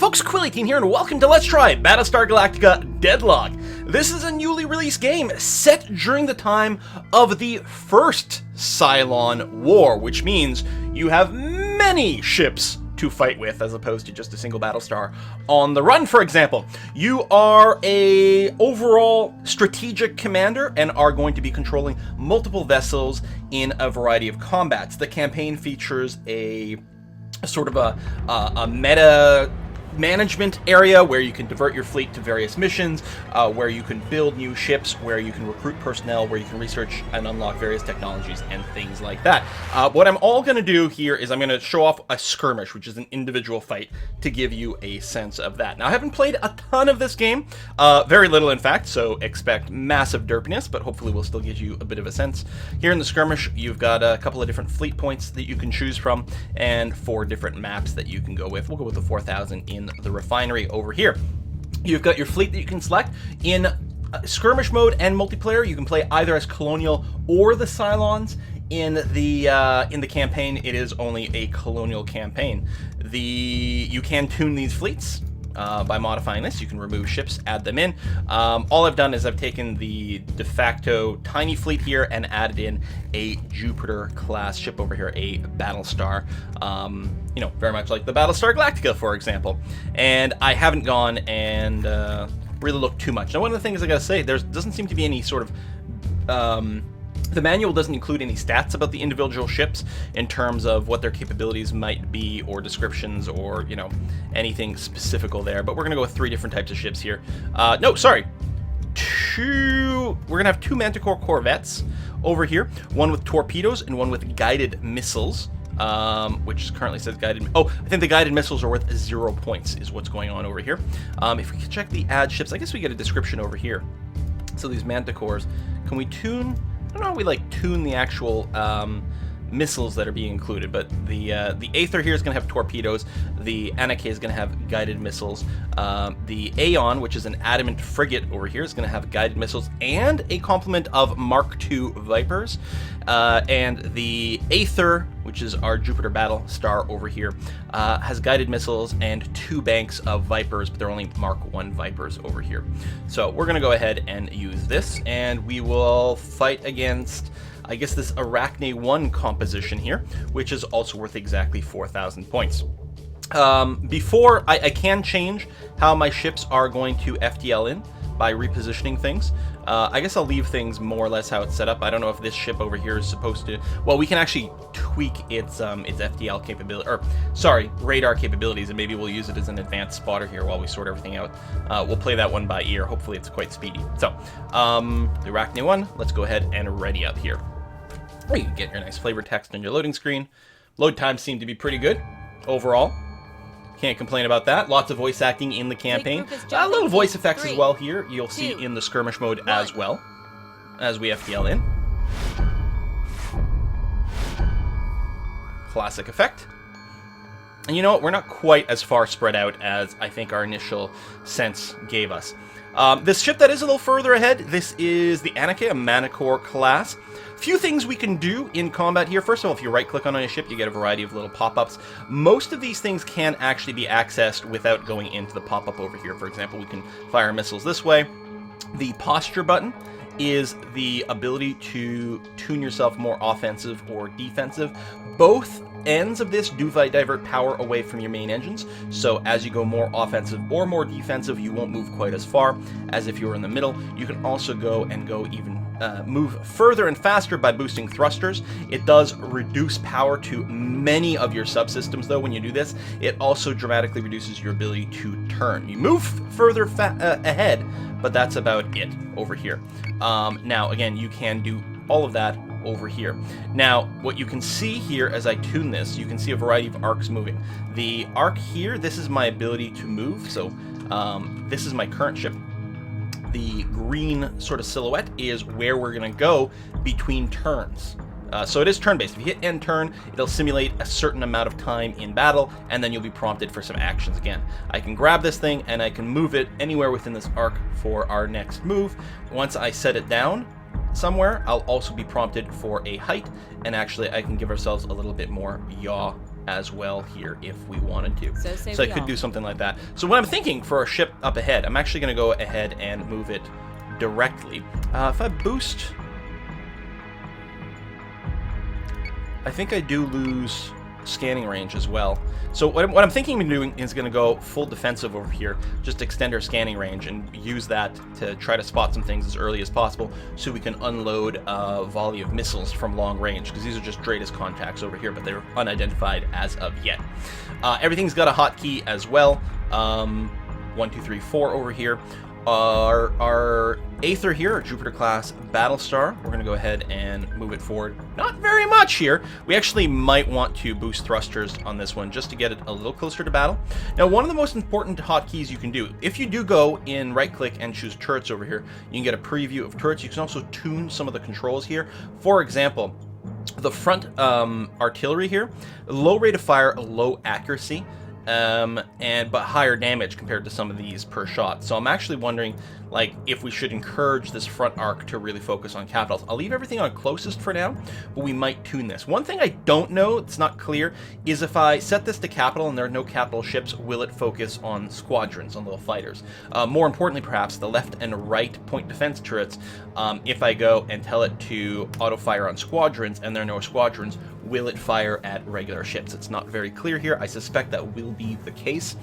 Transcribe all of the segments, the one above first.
folks, Quilly Team here, and welcome to Let's Try Battlestar Galactica Deadlock. This is a newly released game set during the time of the First Cylon War, which means you have many ships to fight with as opposed to just a single Battlestar on the run. For example, you are a overall strategic commander and are going to be controlling multiple vessels in a variety of combats. The campaign features a sort of a meta management area where you can divert your fleet to various missions, where you can build new ships, where you can recruit personnel, where you can research and unlock various technologies and things like that. What I'm all going to do here is I'm going to show off a skirmish, which is an individual fight, to give you a sense of that. Now, I haven't played a ton of this game, very little in fact, so expect massive derpiness, but hopefully we'll still give you a bit of a sense. Here in the skirmish, you've got a couple of different fleet points that you can choose from, and 4 different maps that you can go with. We'll go with the 4000 in the refinery over here. You've got your fleet that you can select. In skirmish mode and multiplayer, you can play either as Colonial or the Cylons. In the campaign, it is only a Colonial campaign. You can tune these fleets by modifying this. You can remove ships, add them in. All I've done is I've taken the de facto tiny fleet here and added in a Jupiter class ship over here, a Battlestar. You know, very much like the Battlestar Galactica, for example. And I haven't gone and really looked too much. Now, one of the things I gotta say, there doesn't seem to be any sort of the manual doesn't include any stats about the individual ships in terms of what their capabilities might be, or descriptions, or, you know, anything specifical there. But we're going to go with 3 different types of ships here. No, sorry. We're going to have 2 Manticore corvettes over here. One with torpedoes and one with guided missiles. Which currently says guided... Oh, I think the guided missiles are worth 0 points is what's going on over here. If we can check the add ships, I guess we get a description over here. So these Manticores, can we tune... I don't know how we like tune the actual missiles that are being included, but the Aether here is going to have torpedoes. The Anarchy is going to have guided missiles. The Aeon, which is an adamant frigate over here, is going to have guided missiles and a complement of Mark II Vipers. And the Aether, which is our Jupiter Battlestar over here, has guided missiles and 2 banks of Vipers, but they're only Mark I Vipers over here. So we're going to go ahead and use this, and we will fight against, I guess, this Arachne 1 composition here, which is also worth exactly 4,000 points. Before, I can change how my ships are going to FTL in by repositioning things. I guess I'll leave things more or less how it's set up. I don't know if this ship over here is supposed to... Well, we can actually tweak its FTL capability, or sorry, radar capabilities, and maybe we'll use it as an advanced spotter here while we sort everything out. We'll play that one by ear. Hopefully it's quite speedy. So, the Arachne 1, let's go ahead and ready up here. Or you can get your nice flavor text on your loading screen. Load times seem to be pretty good overall. Can't complain about that. Lots of voice acting in the campaign. A little voice effects as well here. You'll see in the skirmish mode as well as we FTL in. Classic effect. And you know what? We're not quite as far spread out as I think our initial sense gave us. This ship that is a little further ahead, this is the Anarchy, a Manticore class. Few things we can do in combat here. First of all, if you right-click on a ship, you get a variety of little pop-ups. Most of these things can actually be accessed without going into the pop-up over here. For example, we can fire missiles this way. The posture button is the ability to tune yourself more offensive or defensive. Both ends of this do divert power away from your main engines, so as you go more offensive or more defensive, you won't move quite as far as if you were in the middle. You can also go even move further and faster by boosting thrusters. It does reduce power to many of your subsystems, though, when you do this. It also dramatically reduces your ability to turn. You move further ahead, but that's about it over here. Now, again, you can do all of that over here. Now, what you can see here as I tune this, you can see a variety of arcs moving. The arc here, this is my ability to move, so this is my current ship. The green sort of silhouette is where we're going to go between turns. So it is turn-based. If you hit end turn, it'll simulate a certain amount of time in battle, and then you'll be prompted for some actions again. I can grab this thing, and I can move it anywhere within this arc for our next move. Once I set it down somewhere, I'll also be prompted for a height, and actually I can give ourselves a little bit more yaw as well here if we wanted to. So I could do something like that. So what I'm thinking for a ship up ahead, I'm actually going to go ahead and move it directly. If I boost... I think I do lose scanning range as well. So what I'm thinking of doing is going to go full defensive over here, just extend our scanning range and use that to try to spot some things as early as possible so we can unload a volley of missiles from long range, because these are just Dratus contacts over here, but they're unidentified as of yet. Everything's got a hotkey as well. 1, 2, 3, 4 over here. Our Aether here, our Jupiter class Battlestar, we're going to go ahead and move it forward. Not very much here. We actually might want to boost thrusters on this one just to get it a little closer to battle. Now, one of the most important hotkeys you can do, if you do go in right click and choose turrets over here, you can get a preview of turrets. You can also tune some of the controls here. For example, the front artillery here, low rate of fire, low accuracy. But higher damage compared to some of these per shot. So I'm actually wondering, like, if we should encourage this front arc to really focus on capitals. I'll leave everything on closest for now, but we might tune this. One thing I don't know, it's not clear, is if I set this to capital and there are no capital ships, will it focus on squadrons, on little fighters? More importantly, perhaps, the left and right point defense turrets, if I go and tell it to auto-fire on squadrons and there are no squadrons, will it fire at regular ships? It's not very clear here. I suspect that will be the case.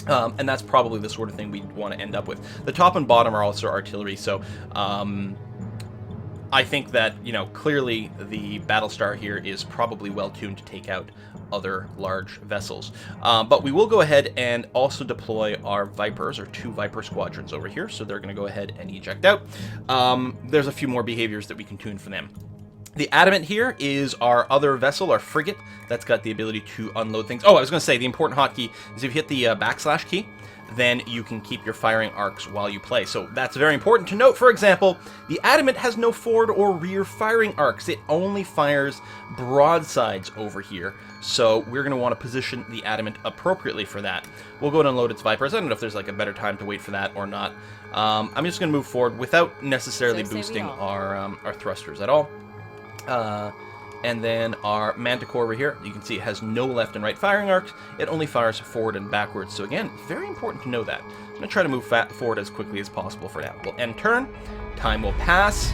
And that's probably the sort of thing we'd want to end up with. The top and bottom are also artillery, so I think that, you know, clearly the Battlestar here is probably well-tuned to take out other large vessels. But we will go ahead and also deploy our Vipers, or 2 Viper squadrons over here, so they're going to go ahead and eject out. There's a few more behaviors that we can tune for them. The Adamant here is our other vessel, our frigate, that's got the ability to unload things. Oh, I was going to say, the important hotkey is if you hit the backslash key, then you can keep your firing arcs while you play. So that's very important to note. For example, the Adamant has no forward or rear firing arcs. It only fires broadsides over here. So we're going to want to position the Adamant appropriately for that. We'll go and unload its Vipers. I don't know if there's like a better time to wait for that or not. I'm just going to move forward without necessarily boosting our thrusters at all. And then our Manticore over here, you can see it has no left and right firing arcs. It only fires forward and backwards. So again, very important to know that. I'm going to try to move forward as quickly as possible for now. We'll end turn. Time will pass.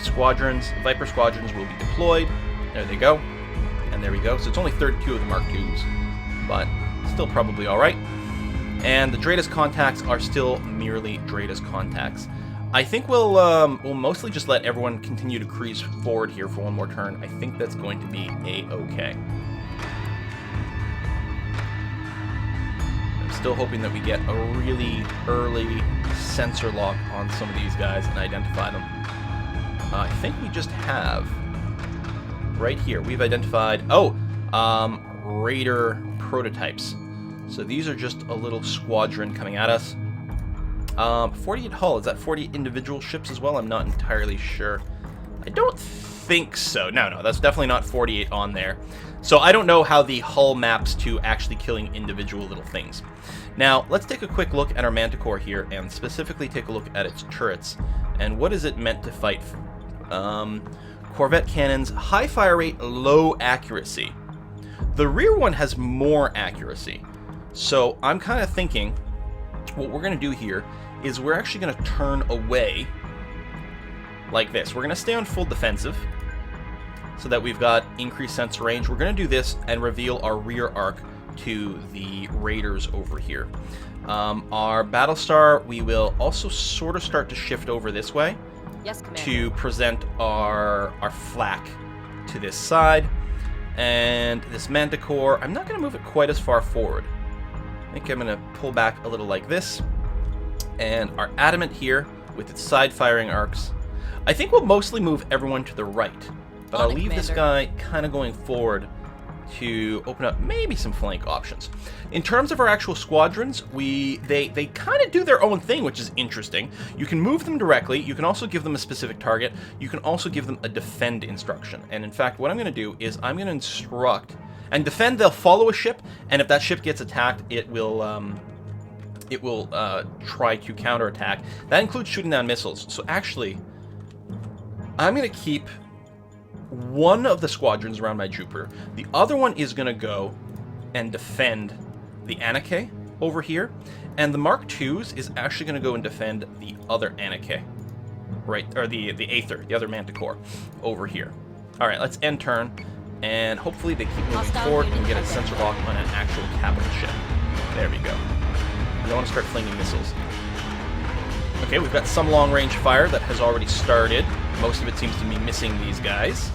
Squadrons, Viper squadrons will be deployed. There they go. And there we go. So it's only 32 of the Mark IIs, but still probably all right. And the Dratus contacts are still merely Dratus contacts. I think we'll mostly just let everyone continue to cruise forward here for one more turn. I think that's going to be a-okay. I'm still hoping that we get a really early sensor lock on some of these guys and identify them. I think we just have right here. We've identified Raider prototypes. So these are just a little squadron coming at us. 48 hull, is that 40 individual ships as well? I'm not entirely sure. I don't think so. No, that's definitely not 48 on there. So I don't know how the hull maps to actually killing individual little things. Now, let's take a quick look at our Manticore here, and specifically take a look at its turrets. And what is it meant to fight? Corvette cannons, high fire rate, low accuracy. The rear one has more accuracy. So I'm kind of thinking what we're going to do here is we're actually going to turn away like this. We're going to stay on full defensive so that we've got increased sensor range. We're going to do this and reveal our rear arc to the Raiders over here. Our Battlestar, we will also sort of start to shift over this way. Yes, Commander. To present our flak to this side. And this Manticore, I'm not going to move it quite as far forward. I think I'm going to pull back a little like this. And our Adamant here, with its side firing arcs, I think we'll mostly move everyone to the right. But I'll leave this guy kind of going forward to open up maybe some flank options. In terms of our actual squadrons, they kind of do their own thing, which is interesting. You can move them directly. You can also give them a specific target. You can also give them a defend instruction. And in fact, what I'm going to do is I'm going to instruct... And defend, they'll follow a ship, and if that ship gets attacked, it will try to counterattack. That includes shooting down missiles. So actually, I'm going to keep one of the squadrons around my Jupiter. The other one is going to go and defend the Anarchy over here. And the Mark IIs is actually going to go and defend the other Anarchy. Right, or the Aether, the other Manticore, over here. Alright, let's end turn. And hopefully they keep moving forward and get a sensor lock on an actual capital ship. There we go. I don't want to start flinging missiles. Okay, we've got some long-range fire that has already started. Most of it seems to be missing these guys.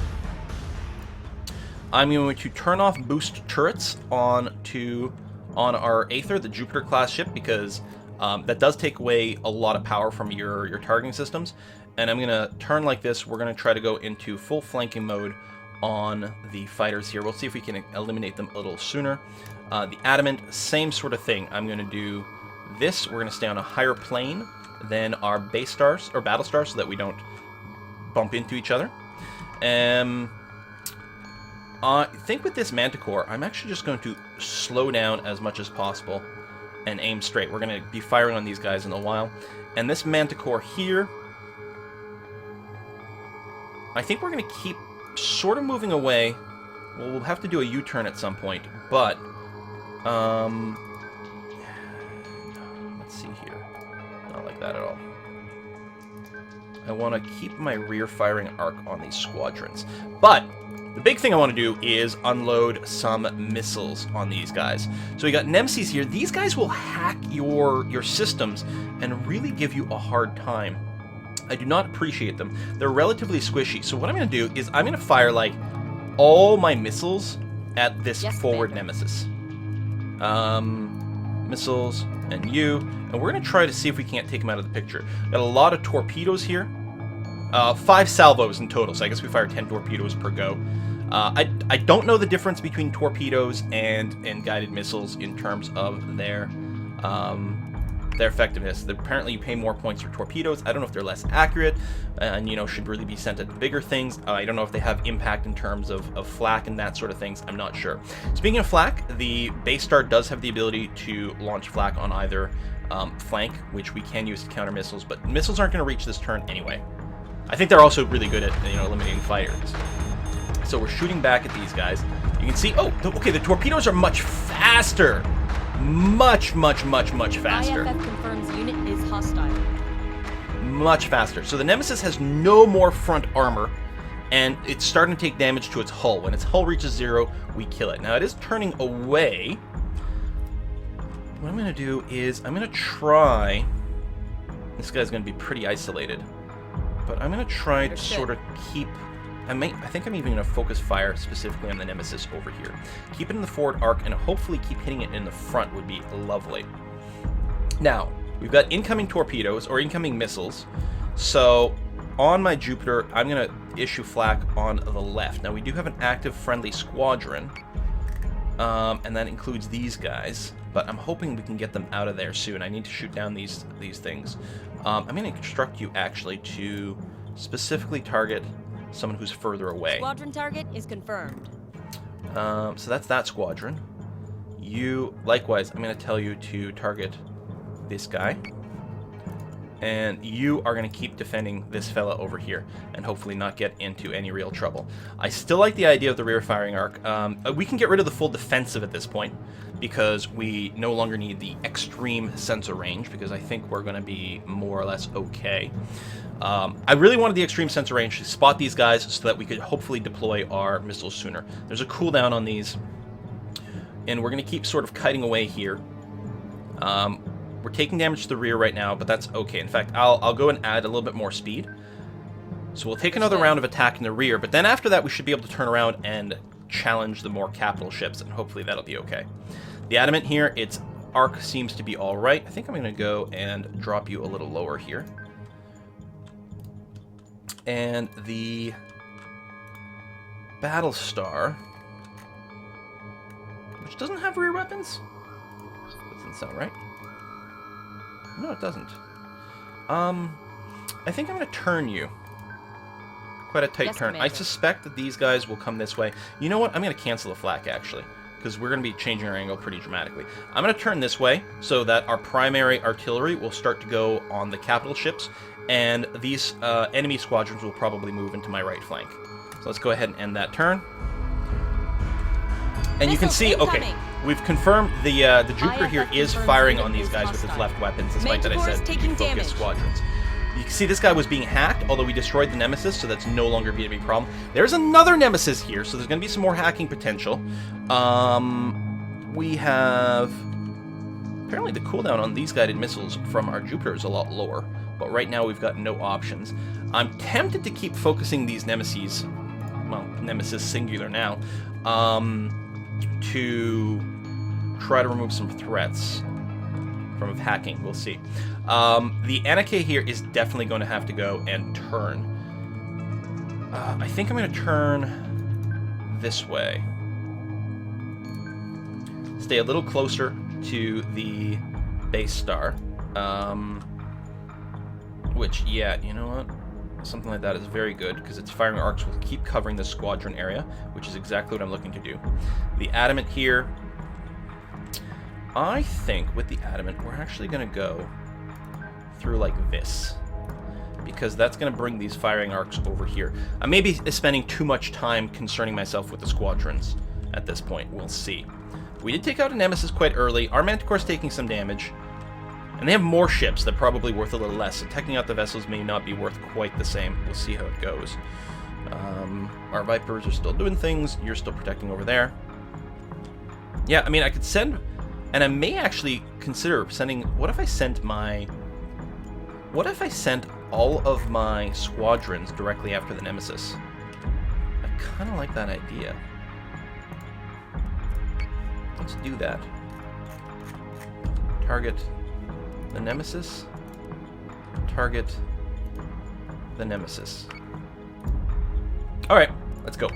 I'm going to turn off boost turrets on our Aether, the Jupiter-class ship, because that does take away a lot of power from your targeting systems. And I'm going to turn like this. We're going to try to go into full flanking mode on the fighters here. We'll see if we can eliminate them a little sooner. The Adamant, same sort of thing. I'm going to do this. We're going to stay on a higher plane than our base stars, or Battlestar, so that we don't bump into each other. I think with this Manticore, I'm actually just going to slow down as much as possible and aim straight. We're going to be firing on these guys in a while. And this Manticore here, I think we're going to keep sort of moving away. Well, we'll have to do a U-turn at some point, but let's see here. Not like that at all. I want to keep my rear firing arc on these squadrons. But the big thing I want to do is unload some missiles on these guys. So we got Nemesis here. These guys will hack your systems and really give you a hard time. I do not appreciate them. They're relatively squishy. So what I'm going to do is I'm going to fire like all my missiles at this forward Nemesis. Missiles and you. And we're going to try to see if we can't take them out of the picture. Got a lot of torpedoes here. 5 salvos in total, so I guess we fire 10 torpedoes per go. I don't know the difference between torpedoes and guided missiles in terms of their effectiveness. Apparently you pay more points for torpedoes. I don't know if they're less accurate and, you know, should really be sent at bigger things. I don't know if they have impact in terms of flak and that sort of things. I'm not sure. Speaking of flak, the base star does have the ability to launch flak on either flank, which we can use to counter missiles, but missiles aren't going to reach this turn anyway. I think they're also really good at, you know, eliminating fighters. So we're shooting back at these guys. You can see, oh, okay, the torpedoes are much faster. Much faster. IFF confirms unit is hostile. Much faster. So the Nemesis has no more front armor, and it's starting to take damage to its hull. When its hull reaches 0, we kill it. Now it is turning away. What I'm going to do is I'm going to try... This guy's going to be pretty isolated. But I'm going to try to sort of keep... I think I'm even going to focus fire specifically on the Nemesis over here. Keep it in the forward arc, and hopefully keep hitting it in the front would be lovely. Now, we've got incoming torpedoes, or incoming missiles. So, on my Jupiter, I'm going to issue flak on the left. Now, we do have an active friendly squadron. And that includes these guys. But I'm hoping we can get them out of there soon. I need to shoot down these things. I'm going to instruct you, actually, to specifically target someone who's further away. Squadron target is confirmed. So that's that squadron. You, likewise, I'm going to tell you to target this guy. And you are going to keep defending this fella over here, and hopefully not get into any real trouble. I still like the idea of the rear firing arc. We can get rid of the full defensive at this point, because we no longer need the extreme sensor range, because I think we're going to be more or less okay. I really wanted the extreme sensor range to spot these guys so that we could hopefully deploy our missiles sooner. There's a cooldown on these, and we're going to keep sort of kiting away here. We're taking damage to the rear right now, but that's okay. In fact, I'll go and add a little bit more speed. So we'll take another round of attack in the rear, but then after that we should be able to turn around and challenge the more capital ships, and hopefully that'll be okay. The Adamant here, its arc seems to be alright. I think I'm going to go and drop you a little lower here. And the Battlestar, which doesn't have rear weapons? Doesn't sound right. No, it doesn't. I think I'm going to turn you. Quite a tight turn. Commander. I suspect that these guys will come this way. You know what? I'm going to cancel the flak, actually, because we're going to be changing our angle pretty dramatically. I'm going to turn this way so that our primary artillery will start to go on the capital ships, and these enemy squadrons will probably move into my right flank. So let's go ahead and end that turn. And you can Missiles see, okay, incoming. we've confirmed the Jupiter here IFF is confirms firing unit on these is guys with its hostile. left weapons, despite that I Manticore's said taking focus damage. squadrons. You can see this guy was being hacked, although we destroyed the Nemesis, so that's no longer going to be a problem. There's another Nemesis here, so there's going to be some more hacking potential. We have... Apparently the cooldown on these guided missiles from our Jupiter is a lot lower, but right now we've got no options. I'm tempted to keep focusing these Nemesis, well, Nemesis singular now, to try to remove some threats from hacking. We'll see. The Anarchy here is definitely going to have to go and turn. I think I'm going to turn this way. Stay a little closer to the base star. Which, yeah, you know what? Something like that is very good, because its firing arcs will keep covering the squadron area, which is exactly what I'm looking to do. The Adamant here... I think with the Adamant, we're actually going to go through like this, because that's going to bring these firing arcs over here. I may be spending too much time concerning myself with the squadrons at this point. We'll see. We did take out a Nemesis quite early. Our Manticore's taking some damage, and they have more ships that are probably worth a little less, so taking out the vessels may not be worth quite the same. We'll see how it goes. Our Vipers are still doing things. You're still protecting over there. Yeah, I mean, I could send... And I may actually consider sending... What if I sent all of my squadrons directly after the Nemesis? I kind of like that idea. Let's do that. Target the Nemesis. Target the Nemesis. Alright, let's go.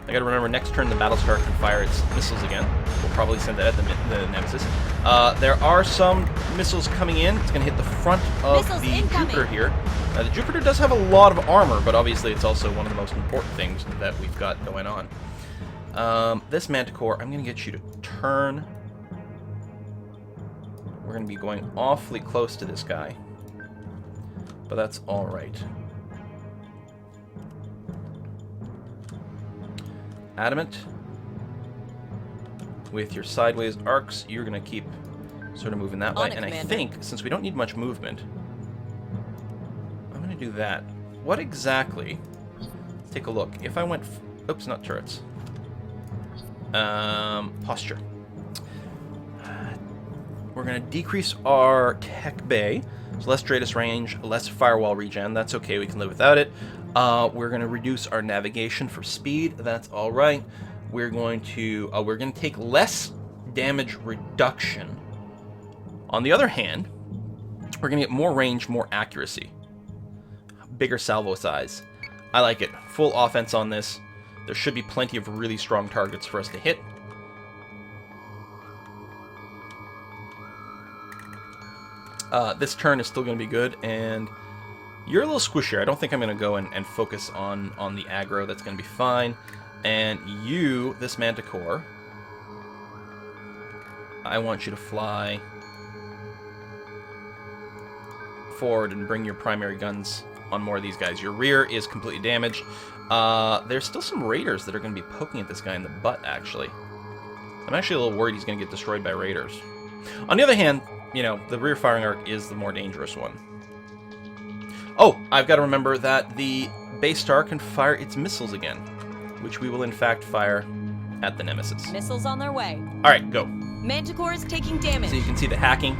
I gotta remember, next turn the Battlestar can fire its missiles again. We'll probably send that at the Nemesis. There are some missiles coming in. It's gonna hit the front of Missiles the incoming. Jupiter here. The Jupiter does have a lot of armor, but obviously it's also one of the most important things that we've got going on. This Manticore, I'm gonna get you to turn. We're gonna be going awfully close to this guy, but that's alright. Adamant, with your sideways arcs, you're going to keep sort of moving that way. And I think, since we don't need much movement, I'm going to do that. What exactly... Let's take a look. If I went... Oops, not turrets. Posture. We're going to decrease our tech bay. So less Stratus range, less firewall regen. That's okay, we can live without it. We're going to reduce our navigation for speed. That's all right. We're going to take less damage reduction. On the other hand, we're going to get more range, more accuracy. Bigger salvo size. I like it. Full offense on this. There should be plenty of really strong targets for us to hit. This turn is still going to be good, and you're a little squishier. I don't think I'm going to go and focus on the aggro. That's going to be fine. And you, this Manticore, I want you to fly forward and bring your primary guns on more of these guys. Your rear is completely damaged. There's still some raiders that are going to be poking at this guy in the butt, actually. I'm actually a little worried he's going to get destroyed by raiders. On the other hand, you know, the rear firing arc is the more dangerous one. Oh, I've got to remember that the base star can fire its missiles again, which we will in fact fire at the Nemesis. Missiles on their way. Alright, go. Manticore is taking damage. So you can see the hacking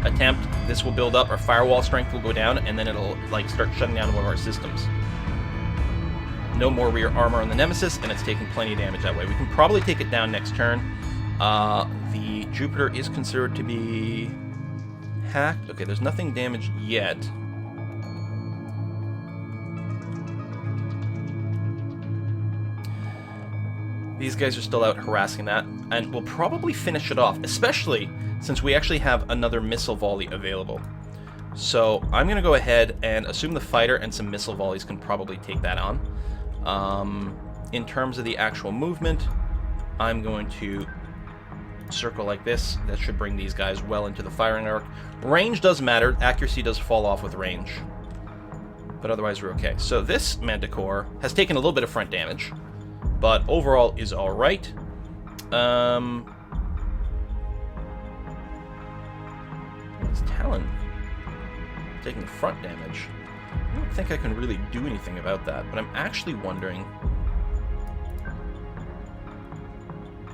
attempt. This will build up, our firewall strength will go down, and then it'll like start shutting down one of our systems. No more rear armor on the Nemesis, and it's taking plenty of damage that way. We can probably take it down next turn. The Jupiter is considered to be hacked. Okay, there's nothing damaged yet. These guys are still out harassing that, and we'll probably finish it off, especially since we actually have another missile volley available. So I'm going to go ahead and assume the fighter and some missile volleys can probably take that on. In terms of the actual movement, I'm going to circle like this. That should bring these guys well into the firing arc. Range does matter. Accuracy does fall off with range. But otherwise, we're okay. So this Manticore has taken a little bit of front damage, but overall is all right. His Talon taking front damage. I don't think I can really do anything about that, but I'm actually wondering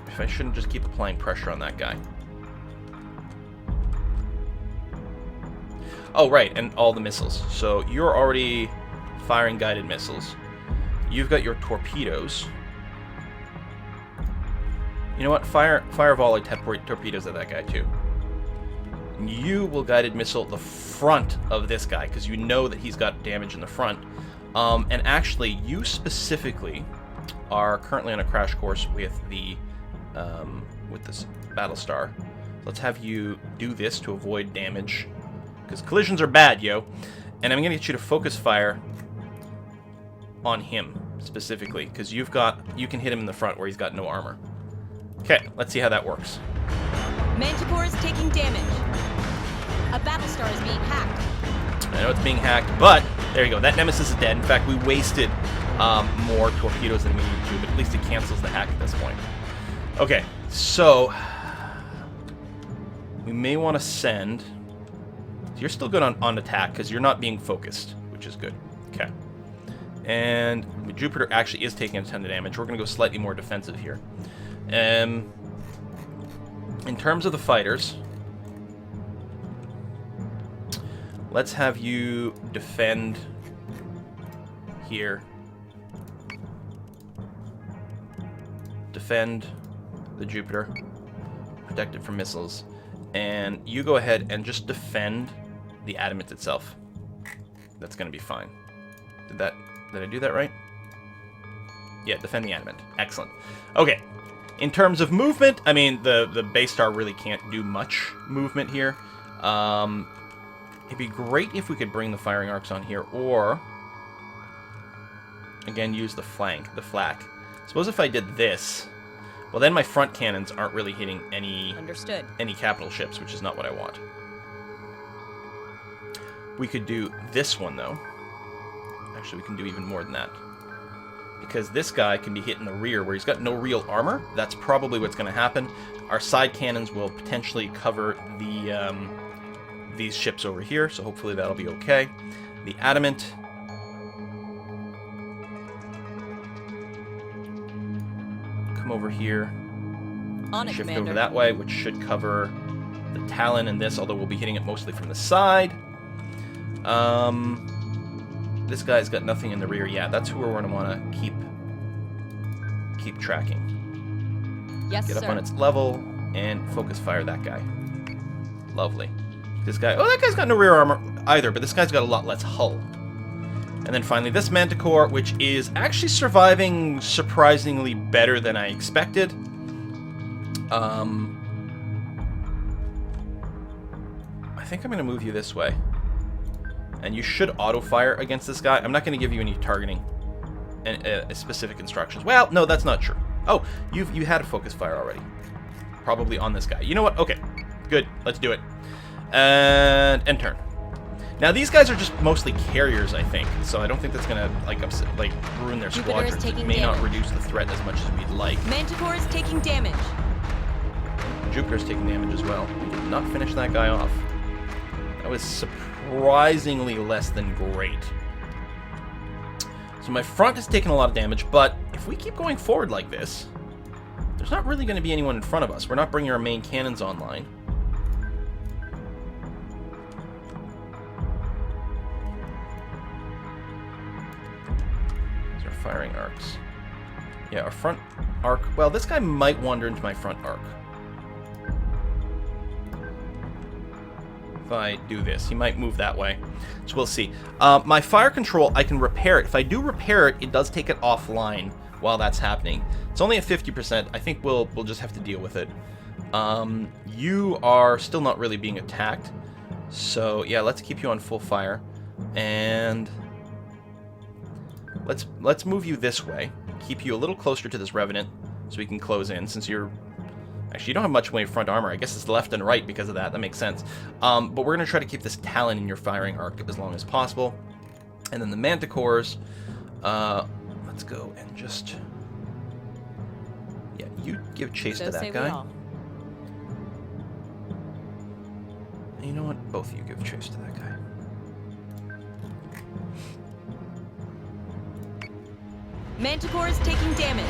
if I shouldn't just keep applying pressure on that guy. Oh, right, and all the missiles. So you're already firing guided missiles. You've got your torpedoes. You know what? Fire volley torpedoes at that guy, too. You will guided missile the front of this guy, because you know that he's got damage in the front. And actually, you specifically are currently on a crash course with the with this Battlestar. Let's have you do this to avoid damage, because collisions are bad, yo. And I'm going to get you to focus fire on him specifically, because you can hit him in the front where he's got no armor. Okay, let's see how that works. Manticore is taking damage. A Battlestar is being hacked. I know it's being hacked, but there you go. That Nemesis is dead. In fact, we wasted more torpedoes than we needed to, but at least it cancels the hack at this point. Okay, so we may want to send... You're still good on attack because you're not being focused, which is good. Okay. And Jupiter actually is taking a ton of damage. We're going to go slightly more defensive here. In terms of the fighters, let's have you defend here. Defend the Jupiter. Protect it from missiles. And you go ahead and just defend the Adamant itself. That's going to be fine. Did I do that right? Yeah, defend the Adamant. Excellent. Okay. In terms of movement, I mean, the base star really can't do much movement here. It'd be great if we could bring the firing arcs on here, or again use the flak. Suppose if I did this, well then my front cannons aren't really hitting any capital ships, which is not what I want. We could do this one though. Actually, we can do even more than that, because this guy can be hit in the rear where he's got no real armor. That's probably what's going to happen. Our side cannons will potentially cover these ships over here, so hopefully that'll be okay. The Adamant. Come over here. On it, shift Commander. over that way, which should cover the Talon and this, although we'll be hitting it mostly from the side. This guy's got nothing in the rear. Yeah, that's who we're going to want to keep tracking. Yes, Get up sir. on its level and focus fire that guy. Lovely. This guy... Oh, that guy's got no rear armor either, but this guy's got a lot less hull. And then finally this Manticore, which is actually surviving surprisingly better than I expected. I think I'm going to move you this way. And you should auto-fire against this guy. I'm not going to give you any targeting and specific instructions. Well, no, that's not true. Oh, you had a focus fire already. Probably on this guy. You know what? Okay, good. Let's do it. And end turn. Now, these guys are just mostly carriers, I think. So I don't think that's going to ruin their Jupiter is squadrons. It taking may not damage. reduce the threat as much as we'd like. Manticore is taking damage. Jupiter's taking damage as well. We did not finish that guy off. That was surprisingly less than great. So my front has taken a lot of damage, but if we keep going forward like this, there's not really going to be anyone in front of us. We're not bringing our main cannons online. These are firing arcs. Yeah, our front arc... Well, this guy might wander into my front arc. If I do this, he might move that way. So we'll see. My fire control, I can repair it. If I do repair it, it does take it offline while that's happening. It's only at 50%. I think we'll just have to deal with it. You are still not really being attacked. So yeah, let's keep you on full fire. And let's move you this way. Keep you a little closer to this Revenant so we can close in, since you're... Actually, you don't have much way of front armor. I guess it's left and right because of that. That makes sense. But we're going to try to keep this Talon in your firing arc as long as possible. And then the Manticores, let's go and just... Yeah, you give chase to that guy. You know what? Both of you give chase to that guy. Manticore is taking damage.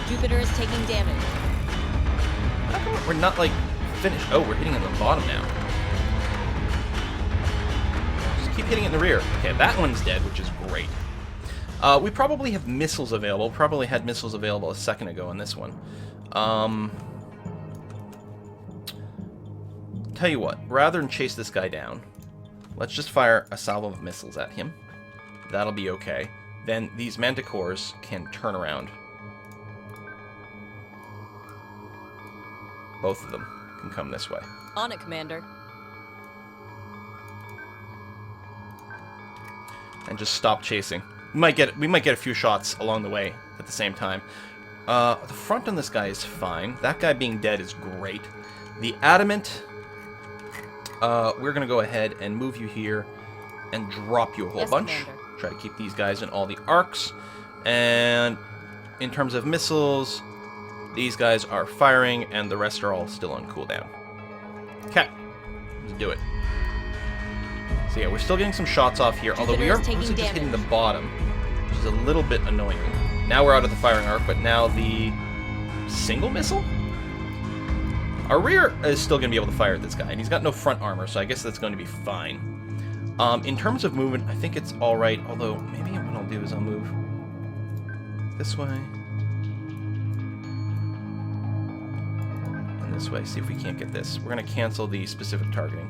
Jupiter is taking damage. How come we're not, like, finished? Oh, we're hitting in the bottom now. Just keep hitting it in the rear. Okay, that one's dead, which is great. We probably have missiles available. Probably had missiles available a second ago on this one. Tell you what, rather than chase this guy down, let's just fire a salvo of missiles at him. That'll be okay. Then these Manticores can turn around. Both of them can come this way. On it, Commander. And just stop chasing. We might get a few shots along the way at the same time. The front on this guy is fine. That guy being dead is great. The Adamant, we're gonna go ahead and move you here and drop you a whole bunch. Commander. Try to keep these guys in all the arcs. And in terms of missiles, these guys are firing, and the rest are all still on cooldown. Okay, let's do it. So yeah, we're still getting some shots off here, although we are mostly just hitting the bottom, which is a little bit annoying. Now we're out of the firing arc, but now the single missile? Our rear is still going to be able to fire at this guy, and he's got no front armor, so I guess that's going to be fine. In terms of movement, I think it's alright, although maybe what I'll do is I'll move this way. And this way, see if we can't get this. We're going to cancel the specific targeting.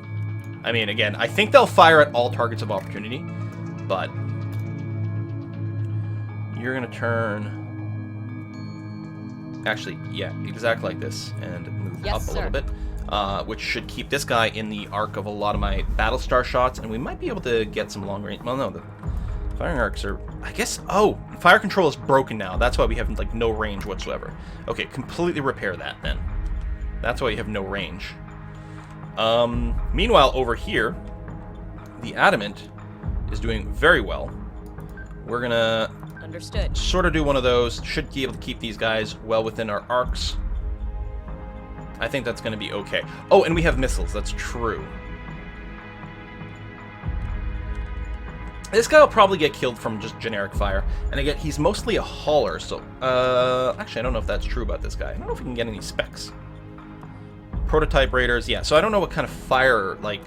I mean, again, I think they'll fire at all targets of opportunity, but you're going to turn... Actually, yeah, exactly like this, and move up a little bit. Which should keep this guy in the arc of a lot of my Battlestar shots, and we might be able to get some long range. Well, no, the firing arcs are, I guess. Oh, fire control is broken now. That's why we have like no range whatsoever. Okay, completely repair that then. That's why you have no range. Meanwhile, over here, the Adamant is doing very well. We're gonna sort of do one of those. Should be able to keep these guys well within our arcs. I think that's going to be okay. Oh, and we have missiles. That's true. This guy will probably get killed from just generic fire. And again, he's mostly a hauler, so... actually, I don't know if that's true about this guy. I don't know if we can get any specs. Prototype raiders, yeah. So I don't know what kind of fire, like,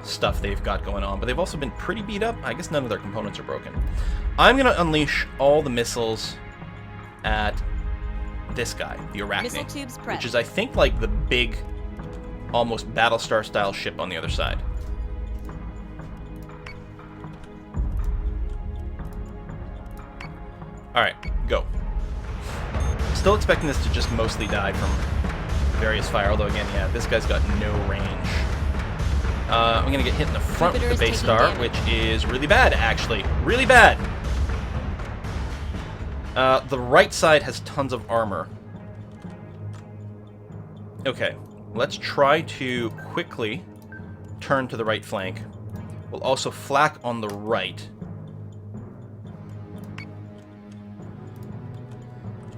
stuff they've got going on. But they've also been pretty beat up. I guess none of their components are broken. I'm going to unleash all the missiles at... this guy, the Arachne, which is, I think, like the big, almost Battlestar style ship on the other side. Alright, go. Still expecting this to just mostly die from various fire, although again, yeah, this guy's got no range. I'm gonna get hit in the front with the base star, which is really bad, actually. Really bad! The right side has tons of armor. Okay, let's try to quickly turn to the right flank. We'll also flak on the right.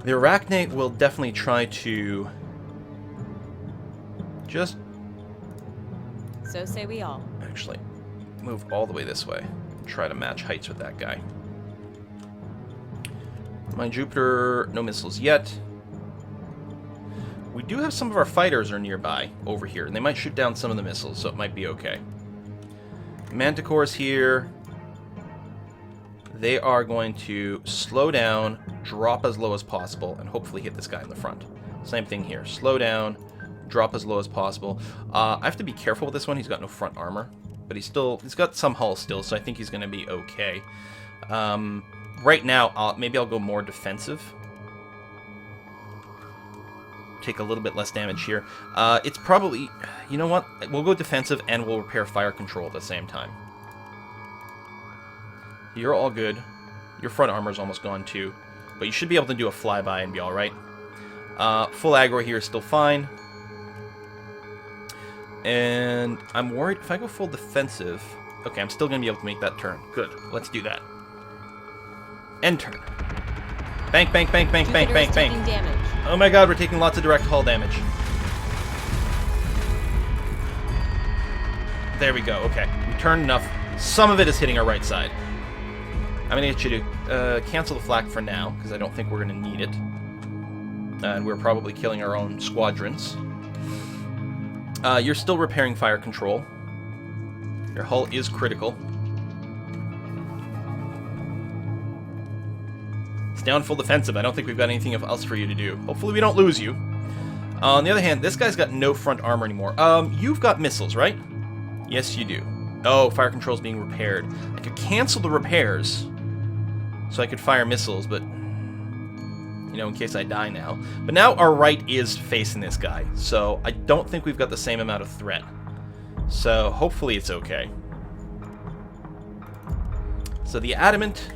The Arachne will definitely try to just... So say we all. Actually, move all the way this way. Try to match heights with that guy. My Jupiter, no missiles yet. We do have some of our fighters are nearby over here, and they might shoot down some of the missiles, so it might be okay. Manticore's here. They are going to slow down, drop as low as possible, and hopefully hit this guy in the front. Same thing here. Slow down, drop as low as possible. I have to be careful with this one. He's got no front armor, but he's got some hull still, so I think he's going to be okay. Right now, maybe I'll go more defensive. Take a little bit less damage here. It's probably... You know what? We'll go defensive and we'll repair fire control at the same time. You're all good. Your front armor's almost gone too. But you should be able to do a flyby and be alright. Full aggro here is still fine. And I'm worried if I go full defensive, Okay, I'm still going to be able to make that turn. Good. Let's do that. End turn. Bank, bank, bank, bank, bank, bank, bank. Damage. Oh my god, we're taking lots of direct hull damage. There we go. Okay. We turned enough. Some of it is hitting our right side. I'm going to get you to cancel the flak for now, because I don't think we're going to need it. And we're probably killing our own squadrons. You're still repairing fire control. Your hull is critical. It's down full defensive. I don't think we've got anything else for you to do. Hopefully we don't lose you. On the other hand, this guy's got no front armor anymore. You've got missiles, right? Yes, you do. Oh, fire control's being repaired. I could cancel the repairs so I could fire missiles, but you know, in case I die now. But now our right is facing this guy, so I don't think we've got the same amount of threat. So hopefully it's okay. So the adamant,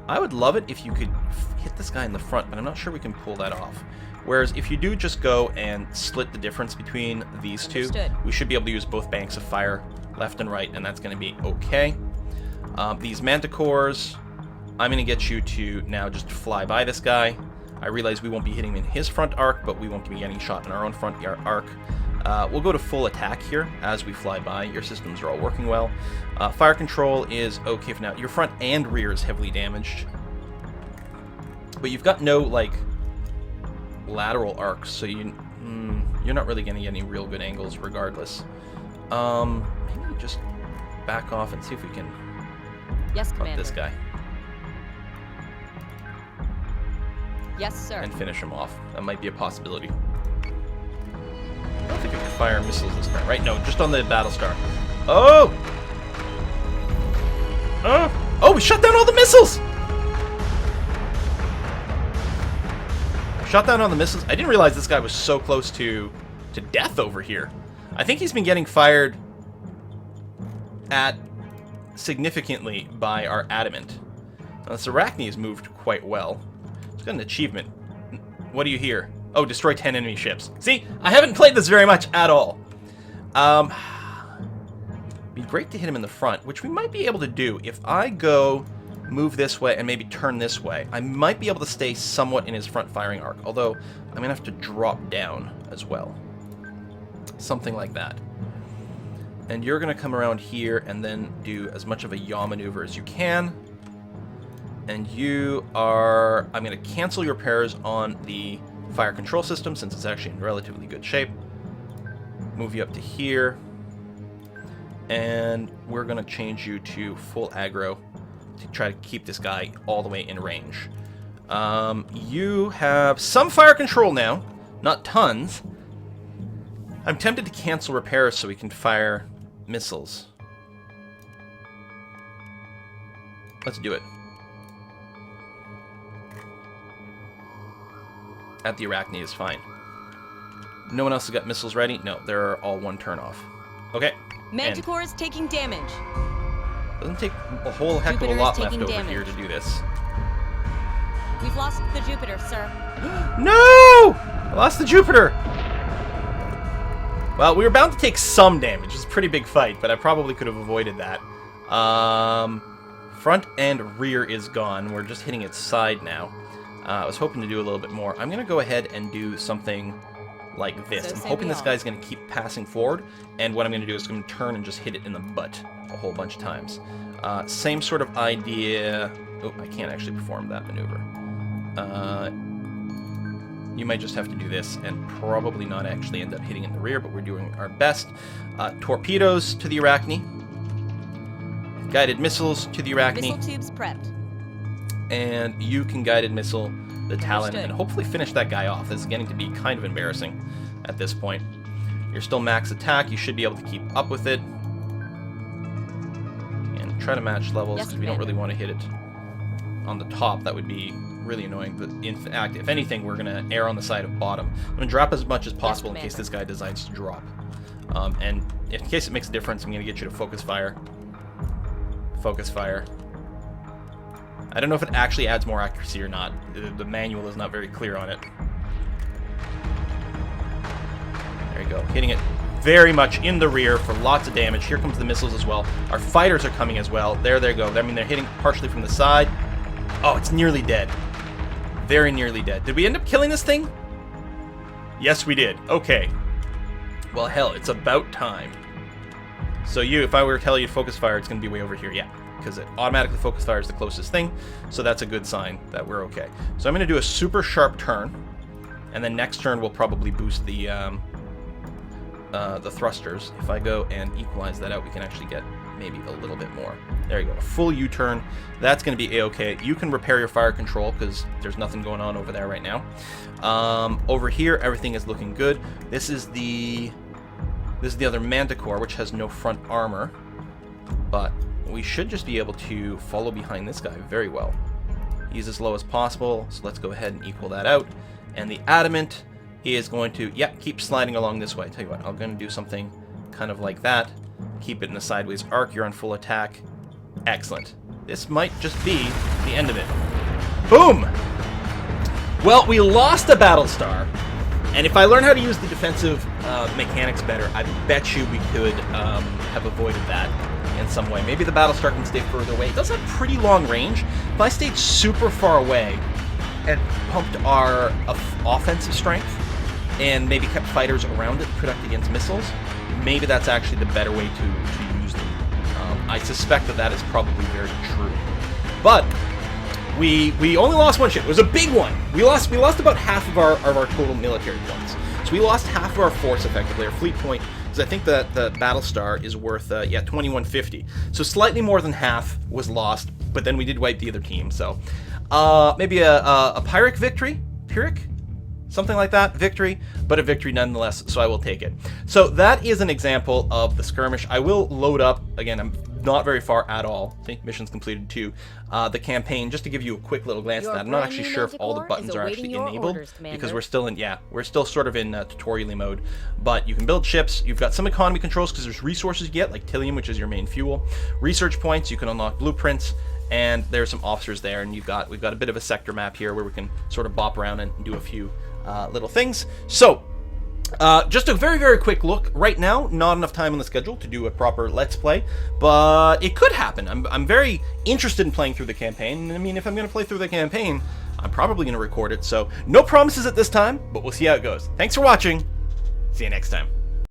I would love it if you could hit this guy in the front, but I'm not sure we can pull that off. Whereas if you do just go and split the difference between these two, we should be able to use both banks of fire, left and right, and that's going to be okay. These manticores, I'm going to get you to now just fly by this guy. I realize we won't be hitting him in his front arc, but we won't be getting shot in our own front arc. We'll go to full attack here as we fly by. Your systems are all working well. Fire control is okay for now. Your front and rear is heavily damaged. But you've got no, like, lateral arcs, so you're not really going to get any real good angles regardless. Maybe just back off and see if we can fuck this guy. Yes, sir. And finish him off. That might be a possibility. I don't think I can fire missiles this turn, right? No, just on the Battlestar. Oh! Oh, we shut down all the missiles! Shot down all the missiles. I didn't realize this guy was so close to death over here. I think he's been getting fired at significantly by our adamant. Now, this Arachne has moved quite well. It's got an achievement. What do you hear? Oh, destroy 10 enemy ships. See, I haven't played this very much at all. Be great to hit him in the front, which we might be able to do. If I go move this way and maybe turn this way, I might be able to stay somewhat in his front firing arc, although I'm going to have to drop down as well. Something like that. And you're going to come around here and then do as much of a yaw maneuver as you can. And you are... I'm going to cancel your repairs on the fire control system since it's actually in relatively good shape. Move you up to here. And we're going to change you to full aggro to try to keep this guy all the way in range. You have some fire control now, not tons. I'm tempted to cancel repairs so we can fire missiles. Let's do it. At the Arachne is fine. No one else has got missiles ready? No, they're all one turn off. Okay. Manticore is taking damage. Doesn't take a whole heck of a lot left over here to do this. We've lost the Jupiter, sir. No! I lost the Jupiter! Well, we were bound to take some damage. It's a pretty big fight, but I probably could have avoided that. Front and rear is gone. We're just hitting its side now. I was hoping to do a little bit more. I'm going to go ahead and do something like this. I'm hoping this guy's going to keep passing forward, and what I'm going to do is I'm going to turn and just hit it in the butt a whole bunch of times. Same sort of idea. Oh, I can't actually perform that maneuver. You might just have to do this and probably not actually end up hitting in the rear, but we're doing our best. Torpedoes to the Arachne. Guided missiles to the Arachne. Missile tubes prepped. And you can guided missile the Talon and hopefully finish that guy off. This is getting to be kind of embarrassing at this point. You're still max attack. You should be able to keep up with it. And try to match levels because we don't really want to hit it on the top. That would be really annoying. But in fact, if anything, we're going to err on the side of bottom. I'm going to drop as much as possible in case this guy decides to drop. And in case it makes a difference, I'm going to get you to focus fire. Focus fire. I don't know if it actually adds more accuracy or not. The manual is not very clear on it. There you go. Hitting it very much in the rear for lots of damage. Here comes the missiles as well. Our fighters are coming as well. There they go. I mean, they're hitting partially from the side. Oh, it's nearly dead. Very nearly dead. Did we end up killing this thing? Yes, we did. Okay. Well, hell, it's about time. So if I were to tell you to focus fire, it's going to be way over here. Yeah, because it automatically focus fires the closest thing. So that's a good sign that we're okay. So I'm going to do a super sharp turn. And then next turn, we'll probably boost the thrusters. If I go and equalize that out, we can actually get maybe a little bit more. There you go, a full U-turn. That's going to be a-okay. You can repair your fire control because there's nothing going on over there right now. Over here, everything is looking good. This is the other Manticore, which has no front armor, but we should just be able to follow behind this guy very well. He's as low as possible, so let's go ahead and equal that out. And the Adamant is going to, keep sliding along this way. Tell you what, I'm going to do something kind of like that. Keep it in a sideways arc. You're on full attack. Excellent. This might just be the end of it. Boom! Well, we lost a Battlestar. And if I learn how to use the defensive mechanics better, I bet you we could have avoided that in some way. Maybe the Battlestar can stay further away. It does have pretty long range. If I stayed super far away and pumped our offensive strength and maybe kept fighters around it to protect against missiles, maybe that's actually the better way to use them. I suspect that is probably very true. But we only lost one ship. It was a big one. We lost about half of our total military points. So we lost half of our force effectively, our fleet point, because I think that the Battlestar is worth 2150. So slightly more than half was lost, but then we did wipe the other team. So maybe a Pyrrhic victory, something like that, victory, but a victory nonetheless, so I will take it. So that is an example of the skirmish. I will load up, again, I'm not very far at all. See, missions completed 2. The campaign, just to give you a quick little glance at that. I'm not actually sure if all the buttons are actually enabled, because we're still sort of in tutorial mode. But you can build ships. You've got some economy controls, because there's resources you get, like Tilium, which is your main fuel. Research points, you can unlock blueprints, and there's some officers there, and we've got a bit of a sector map here where we can sort of bop around and do a few little things. So just a very, very quick look. Right now, not enough time on the schedule to do a proper Let's Play, but it could happen. I'm very interested in playing through the campaign. I mean, if I'm going to play through the campaign, I'm probably going to record it. So no promises at this time, but we'll see how it goes. Thanks for watching. See you next time.